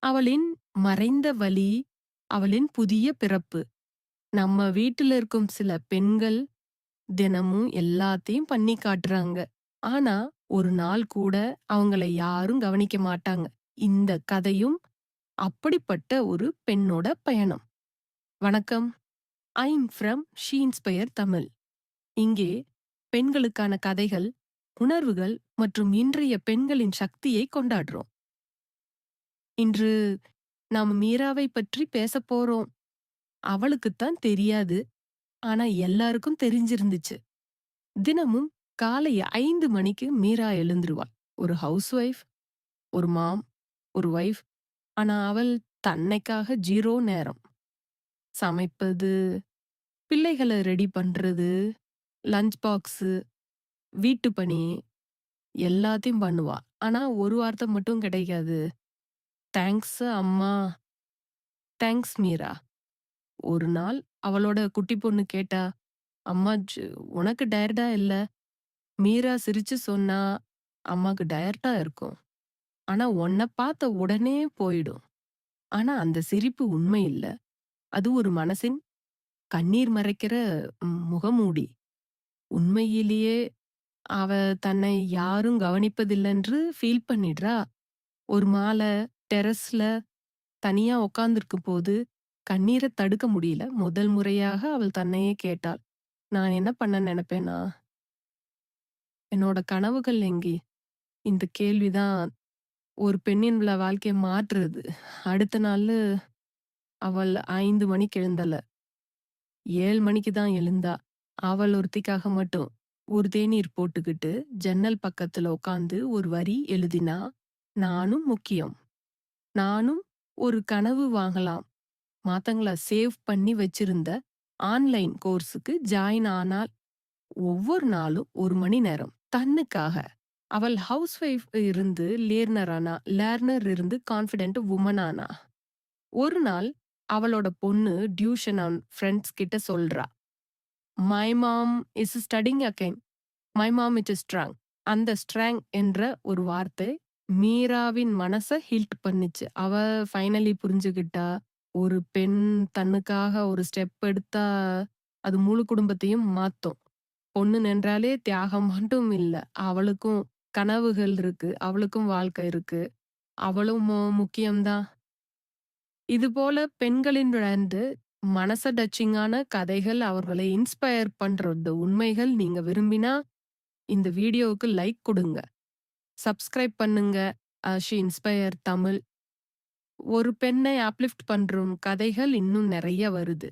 அவளின் மறைந்த வலி, அவளின் புதிய பிறப்பு. நம்ம வீட்டுல இருக்கும் சில பெண்கள் தினமும் எல்லாத்தையும் பண்ணி காட்டுறாங்க. ஆனா, ஒரு நாள் கூட அவங்கள யாரும் கவனிக்க மாட்டாங்க. இந்த கதையும் அப்படிப்பட்ட ஒரு பெண்ணோட பயணம். வணக்கம். I'm from she inspire Tamil. இங்கே பெண்களுக்கான கதைகள், உணர்வுகள் மற்றும் இன்றைய பெண்களின் சக்தியை கொண்டாடுறோம். இன்று நாம மீராவை பற்றி பேசப் போறோம். அவளுக்குத்தான் தெரியாது. ஆனா எல்லாருக்கும் தெரிஞ்சிருந்துச்சு. தினமும் காலை 5 மணிக்கு மீரா எழுந்துருவா. ஒரு ஹவுஸ் ஒய்ஃப், ஒரு மாம், ஒரு ஒய்ஃப். ஆனா அவள் தன்னைக்காக 0 நேரம். சமைப்பது, பிள்ளைகள ரெடி பண்றது, லஞ்ச் பாக்ஸு, வீட்டு பணி எல்லாத்தையும் பண்ணுவா. ஆனா ஒரு வார்த்தை மட்டும் கிடைக்காது. தேங்க்ஸ் அம்மா, தேங்க்ஸ் மீரா. ஒரு நாள் அவளோட குட்டி பொண்ணு கேட்டா, அம்மா உனக்கு டயர்டா இல்ல? மீரா சிரிச்சு சொன்னா, அம்மாக்கு டயர்டா இருக்கும். ஆனா உன்ன பார்த்த உடனே போயிடும். ஆனா அந்த சிரிப்பு உண்மை இல்ல. அது ஒரு மனசின் கண்ணீர் மறைக்கிற முகமூடி. உண்மையிலேயே அவ தன்னை யாரும் கவனிப்பதில்லன்று ஃபீல் பண்ணிடுறா. ஒரு மாலை டெரஸ்ல தனியா உட்கார்ந்திருக்கும் போது கண்ணீர தடுக்க முடியல. முதல் முறையாக அவள் தன்னையே கேட்டாள். நான் என்ன பண்ண நெனப்பேனா? என்னோட கனவுகள் எங்கே? இந்த கேள்விதான் ஒரு பெண்ணின் வாழ்க்கைய மாற்றுது. அடுத்த நாளு அவள் 5 மணிக்கு எழுந்தல. 7 மணிக்கு தான் எழுந்தா. அவள் ஒருத்திக்காக மட்டும். ஒரு தேநீர் போட்டுக்கிட்டு ஜன்னல் பக்கத்துல உட்கார்ந்து ஒரு வரி எழுதினா, நானும் முக்கியம். நானும் ஒரு கனவு வாங்கலாம். மாத்தங்கள சேவ் பண்ணி வச்சிருந்த ஆன்லைன் கோர்ஸுக்கு ஜாயின் ஆனால் ஒவ்வொரு நாளும் 1 மணி நேரம் தன்னுக்காக. அவள் ஹவுஸ் ஒய்ஃப் இருந்து லேர்னர் ஆனா. லேர்னர் இருந்து கான்ஃபிடென்ட் வுமன் ஆனா. ஒரு நாள் அவளோட பொண்ணு டியூஷன் ஃப்ரெண்ட்ஸ் கிட்ட சொல்றா. My mom is studying again. My mom it is strong. அந்த ஸ்ட்ராங் என்ற ஒரு வார்த்தை மீராவின் மனச ஹில்ட் பண்ணுச்சு. அவ ஃபைனலி புரிஞ்சுகிட்டா. ஒரு பெண் தன்னுக்காக ஒரு ஸ்டெப் எடுத்தா அது முழு குடும்பத்தையும் மாத்தும். பொண்ணு நின்றாலே தியாகம் மட்டும் இல்ல. அவளுக்கும் கனவுகள் இருக்கு. அவளுக்கும் வாழ்க்கை இருக்கு. அவளும் முக்கியம்தான். இதுபோல பெண்களின் மனச டச்சிங்கான கதைகள், அவர்களை இன்ஸ்பயர் பண்றது உண்மைகள் நீங்க விரும்பினா, இந்த வீடியோவுக்கு லைக் குடுங்க. சப்ஸ்கிரைப் பண்ணுங்க. She inspire Tamil. ஒரு பெண்ணை அப்லிஃப்ட் பண்றும் கதைகள் இன்னும் நெறைய வருது.